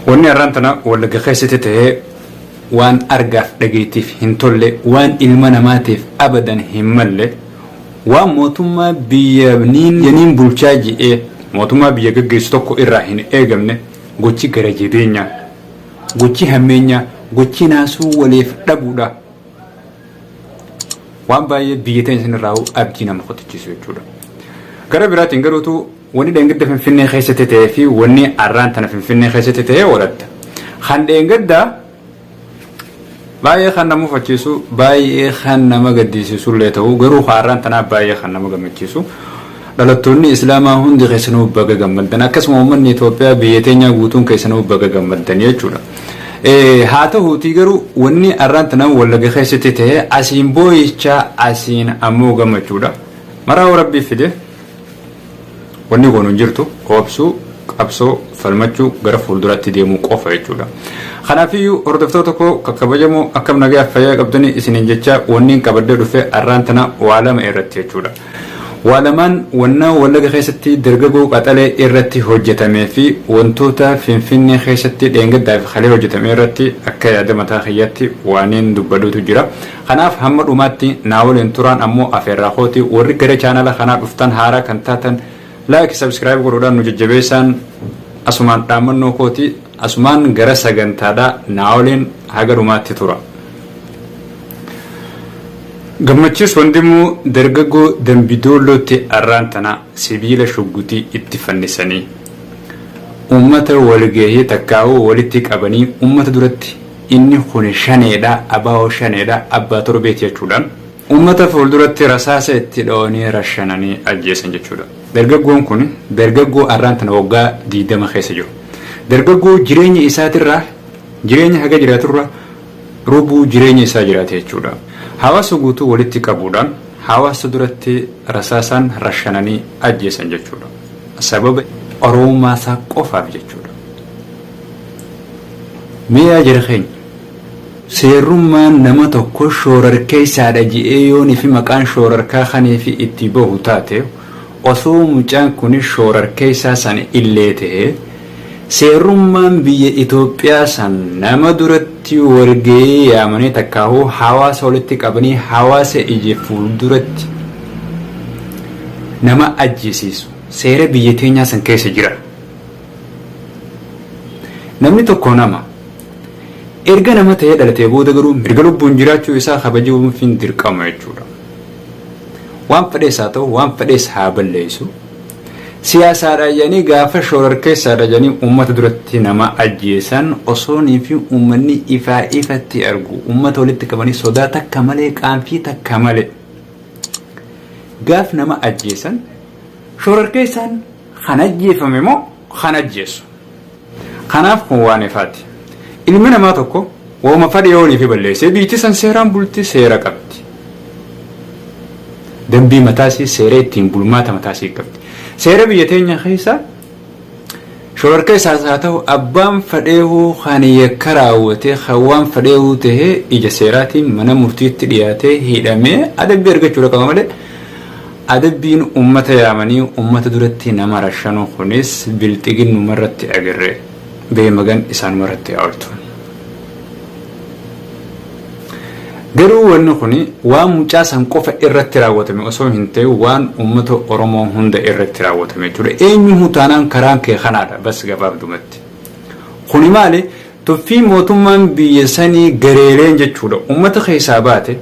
wanni arrantana wala gaxeessite ta'ee waan argaaf dhageetiif hin tolle waan ilma namaatiif abadan hin malle waan mootummaa biyyaniin bulchaa ji'ee mootummaa biyya gaggeessu tokko irraa hin eegamne gochi gara jabeenyaa gochi hammeenyaa gochi naasuu waliif dhabuudha waan baay'ee biyya teenya sanirraa abdii nama qotichiisu jechuudha. Gara biraatiin garuutu wanni dheengadda Finfinnee keessatti ta'ee fi wanni arrantana Finfinnee keessatti ta'ee walatta. Kan dheengadda baay'ee kan nama fachiisu baay'ee kan nama gaddisiisu illee ta'u garuu arrantana baay'ee kan nama gammachiisu dhalattoonni islaamaa hundi keessanuu baga gammaddan akkasuma uummanni Itoophiyaa biyya teenya guutuun keessanuu baga gammaddan jechuudha. haa ta'uutii garuu wanni arrantana wala gaxeessite ta'ee asiin boo'ichaa asiin ammoo gammachuudha. Maraa rabbii fide wanni goonu jirtu qoobsuu qabsoo falmachuu gara fuulduratti deemuu qofa jechuudha. Kanaafiyyuu hordoftoota koo kakkabajamoo akkam nagaa fayyaa qabdanii isiniin jecha wanni qabadde dhufe arrantana waa lama irratti jechuudha. Waa lamaan wanna wallaga keessatti dargaggoo qaxalee irratti hojjetamee fi wantoota Finfinnee keessatti dheengaddaaf kalee hojjetame irratti akka yaada mataa kiyyaatti waaniin dubbadhuutu jira. Kanaaf hamma dhumaatti naa waliin turaan ammoo afeerraa kooti warri gara chaanala kanaa dhuftan haaraa kan taatan like subscribe godhuudhaan nu jajjabeessaan asumaan dhaamannoo kooti asumaan gara sagantaadhaa naa waliin haga dhumaatti tura. Gammachis wandimuu dargaggoo danbi dolletti arrantana sibiila shuggutii itti fannisanii ummata walgahii takkaa'uu walitti qabanii ummata duratti inni kun shaneedha abaa'oo shaneedha abbaa torbeeti jechuudhaan ummata fuulduratti rasaasa itti dhoonii rashananii ajjeesan jechuudha. Dargaggoon kun dargaggoo arrantana waggaa 20 keessa jiru. Dargaggoo jireenya isaatirraa jireenya haga jiraaturraa rubuu jireenya isaa jiraate jechuudha. Hawaasa guutuu walitti qabuudhaan hawaasa duratti rasaasaan rashananii ajjeesan jechuudha. Sababa oromummaa isaa qofaaf jechuudha. Mi'a jireen seerummaan nama tokko shoorarkee isaadha ji'ee yoonii fi maqaan shoorarkaa kanii fi itti bahu taate osoo mucaan kun shoorarkee isaa san illee ta'e seerummaan biyya Itoophiyaa san nama duratti wargee yaamanii takkaa'uu hawaasa walitti qabanii hawaasa ije fuulduratti nama ajjeesisu seera biyya teenyaa san keessa jira. Namni tokko nama erga nama ta'ee dhalatee booda garuu mirga lubbuun jiraachuu isaa kabajuuf hin dirqama jechuudha. Waan fedhees haa ta'u waan fedhees haa balleessu. Siyaasaadha jedhanii gaafa shoorarkeessaadha jedhanii uummata duratti nama ajjeesan osoonii fi uummanni ifaa ifatti argu uummata walitti qabanii sodaa takka malee qaanfii takka malee gaaf nama ajjeesan shoorarkeessaan kan ajjeefame moo kan ajjeessu. Kanaaf kun waan ifaati. Ilmi namaa tokko wooma fadhii yoonii fi balleessee biitti san seeraan bulti seera qabdi. Dambii mataasii seera ittiin bulmaata mataasii qabdi. Seera biyya teenya keessa shoorarkeessaas haa ta'u abbaan fadheehuu kan yakka raawwate hawaan fadheehuu tahee ija seeraatiin mana murtiitti dhiyaatee hidhamee adabbii argachuudha qaba malee adabbiin uummata yaamanii uummata duratti nama rashanuu kunis bilxiginnumarratti agarree beemagan isaanumarratti ooltu. Garuu wanni kuni waan mucaa san qofa irratti raawwatame osoo hin ta'e waan uummata Oromoo hunda irratti raawwatame jechuudha. Eenyu taanaan karaan kee kanaadha bas gabaabdumatti. Kuni maali? Tuffii mootummaan biyya sanii gareeleen jechuudha. Uummata keessaa baate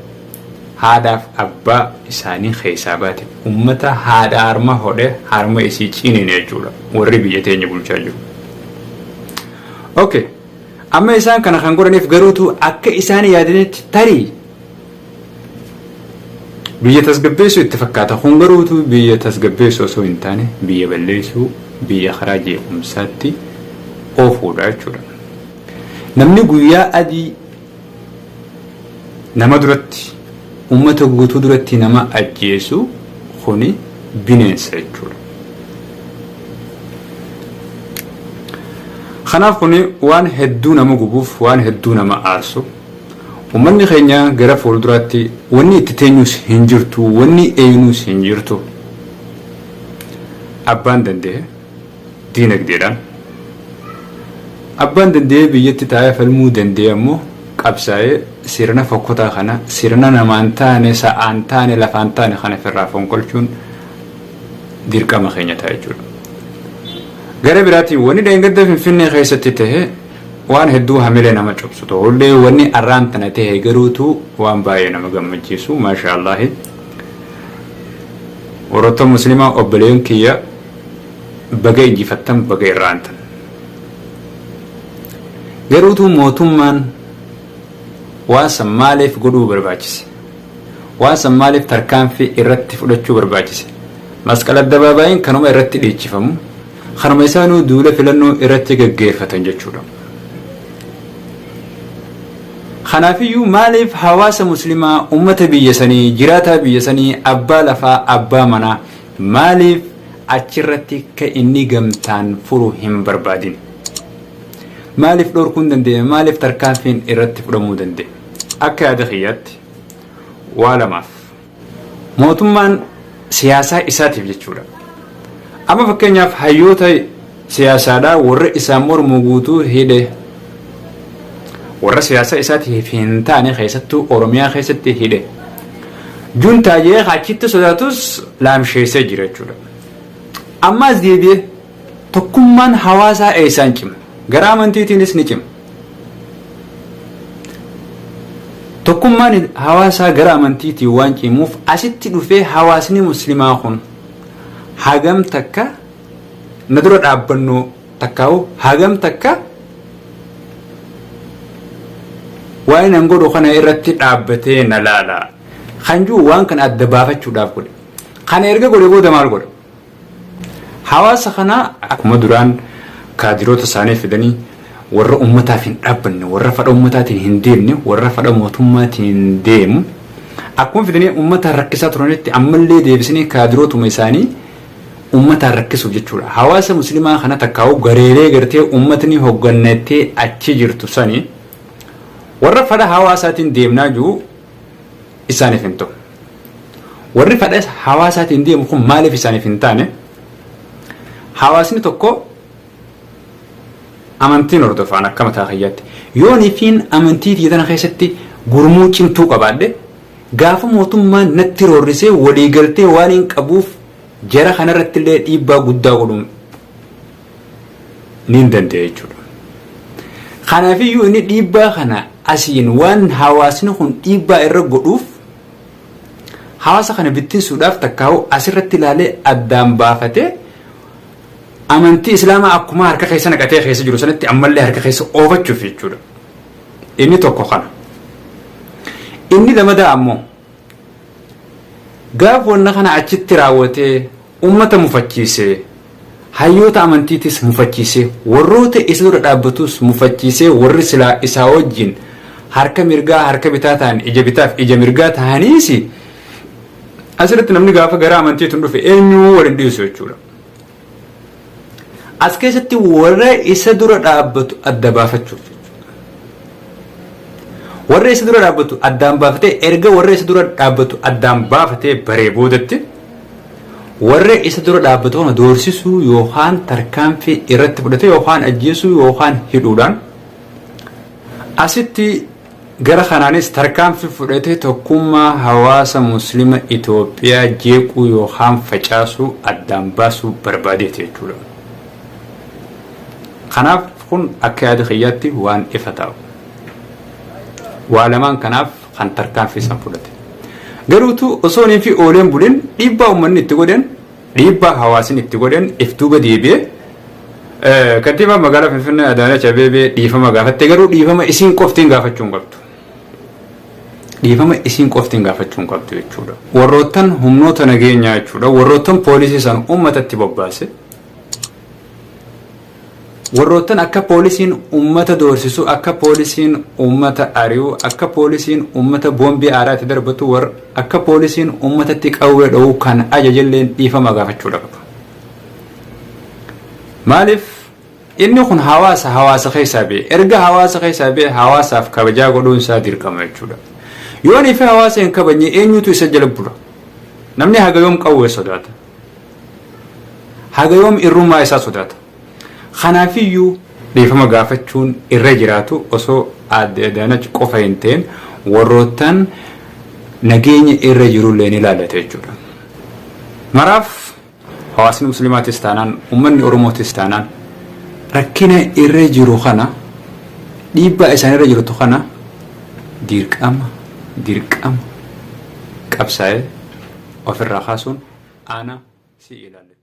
haadhaaf abbaa isaanii keessaa baate uummata haadha harma hodhe harma isii ciniin jechuudha. Warri biyya teenya bulchaa jiru. Okay. Amma isaan kana kan godhaniif garuutu akka isaan yaadanitti tarii biyya tasgabbeessu itti fakkaata. Kun garuutu biyya tasgabbeessu osoo hin taane biyya balleessuu biyya karaa jeequmsaatti oofuudha jechuudha. Namni guyyaa adii nama duratti uummata guutuu duratti nama ajjeesu kuni bineensa jechuudha. Kanaaf kuni waan hedduu nama gubuuf waan hedduu nama aarsu ummanni keenya gara fuulduraatti wanni itti teenyus hin jirtu wanni eenyus hin jirtu abbaan danda'e diinagdeedhaan abbaan danda'ee biyyatti taa'ee falmuu danda'e ammoo qabsaa'ee sirna fokkotaa kana sirna namaan taane sa'aan taane lafaan taane kana firraa fonqolchuun dirqama keenya ta'a jechuudha. Gara biraatiin wanni dheengadda Finfinnee keessatti ta'e waan hedduu hamilee nama cabsu ta'ullee wanni arraan tana ta'e garuutu waan baay'ee nama gammachiisu maashaallahi. Warroota musliimaa obboleen kiyya baga injifattan baga irraantan. Garuutu mootummaan waan san maaliif godhuu barbaachise? Waan san maaliif tarkaanfii irratti fudhachuu barbaachise? Masqala dabaabaayin kanuma irratti dhiichifamu kanuma isaanuu duula filannoo irratti gaggeeffatan jechuudha. Kanaafiyyuu maaliif hawaasa muslimaa ummata biyya sanii jiraataa biyya sanii abbaa lafaa abbaa manaa maaliif achirratti ka inni gamtaan furu hin barbaadin? Maaliif dhorkuun danda'e? Maaliif tarkaanfiin irratti fudhamuu danda'e? Akka yaada kiyyaatti waa lamaaf mootummaan siyaasaa isaatiif jechuudha. Amma fakkeenyaaf hayyoota siyaasaadhaa warra isaan mormu guutuu hidhe warra siyaasaa isaatiif hin taane keessattuu Oromiyaa keessatti hidhe juntaayee achitti sodaatus laamsheessee jira jechuudha. Ammaas deebi'ee tokkummaan hawaasaa eessaan cima? Gara amantiitiinis ni cima. Tokkummaan hawaasaa gara amantiitiin waan cimuuf asitti dhufee hawaasni muslimaa kun hagam takka na dura dhaabbannoo takkaawu hagam takka waan an godhu kana irratti dhaabbatee na laala kanjuu waan kan adda baafachuudhaaf godhe. Kana erga godhe booda maal godha? Hawaasa kana akkuma duraan kaadiroota isaanii fidanii warra ummataaf hin dhaabbanne warra fadha ummataatiin hin deemne warra fadha mootummaatiin deemu akkuma fidanii ummataan rakkisaa turanitti ammallee deebisanii kaadirootuma isaanii ummataan rakkisuuf jechuudha. Hawaasa muslimaa kana takkaa'u gareelee gartee ummatni hoggannattee achi jirtu sanii warra fadha hawaasaatiin deemnaa jiru isaaniif hin ta'u. Warri fadha hawaasaatiin deemu kun maaliif isaaniif hin taane? Hawaasni tokko amantiin hordofaan akka mataa kiyyaatti yoonii fi amantii tiyya keessatti gurmuu cimtuu qabaadhe gaafa mootummaan natti roorrisee waliigaltee waan hin qabuuf jara kanarratti illee dhiibbaa guddaa godhuun ni danda'a jechuudha. Kanaafiyyuu inni dhiibbaa kana asiin waan hawaasni kun dhiibbaa irra godhuuf hawaasa kana bittinsuudhaaf takkaa'u asirratti ilaalee addaan baafatee amantii islaamaa akkuma harka keessa naqatee keessa jiru sanatti ammallee harka keessa oofachuuf jechuudha. Inni tokko kana. Inni lammadaa ammoo gaaf wanna kana achitti raawwatee ummata mufachiisee hayyoota amantiitis mufachiisee warroota isa dura dhaabbatus mufachiisee warri silaa isaa wajjin harka mirgaa harka bitaa ta'an ija bitaaf ija mirgaa ta'aniis asirratti namni gaafa gara amantiitiin dhufe eenyuu waliin dhiisu jechuudha. As keessatti warra isa dura dhaabbatu adda baafachuuf warra isa dura dhaabbatu addaan baafatee erga warra isa dura dhaabbatu addaan baafatee baree boodatti warra isa dura dhaabbatu kana doorsisuu yookaan tarkaanfii irratti fudhatee yookaan ajjeesuu yookaan hidhuudhaan asitti gara kanaanis tarkaanfii fudhatee tokkummaa hawaasa muslima Itoophiyaa jeequu yookaan facaasuu addaan baasuu barbaadeeti jechuudha. Kanaaf kun akka yaada kiyyaatti waan ifa ta'u. Waa lamaan kanaaf kan tarkaanfii san fudhate. Garuutu osoo inni fi ooleen buleen dhiibbaa uummanni itti godhan dhiibbaa hawaasni itti godhan iftuuba deebi'ee kantiibaa magaalaa Finfinnee Adaanach Abeebee dhiifama gaafatte garuu dhiifama isiin qoftiin gaafachuu hin qabdu. Dhiifama isiin qoftiin gaafachuu hin qabdu jechuudha. Warroottan humnoota nageenyaa jechuudha. Warroottan poolisii san uummatatti bobbaase. Warroottan akka poolisiin uummata doorsisu akka poolisiin uummata ari'u akka poolisiin uummata boombii aaraatti darbatu akka poolisiin uummatatti qawwee dha'u kan ajajalleen dhiifama gaafachuudha qaba. Maaliif inni kun hawaasa keessaa ba'e erga hawaasa keessaa ba'e hawaasaaf kabajaa godhuun isaa dirqama jechuudha. Yoo ni fi hawaasa hin kabajne eenyutu isa jala bula? Namni haga yoom qawwee sodaata? Haga yoom irrummaa isaa sodaata? Kanaafiyyuu dhiifama gaafachuun irra jiraatu osoo adda addaanach qofa hin ta'in warroottan nageenya irra jirullee ni ilaallata jechuudha. Maraaf hawaasni muslimaatis taanaan ummanni oromootis taanaan rakkina irra jiru kana dhiibbaa isaan irra jirtu kana dirqama qabsaa'ee ofirraa kaasuun ana si ilaallata.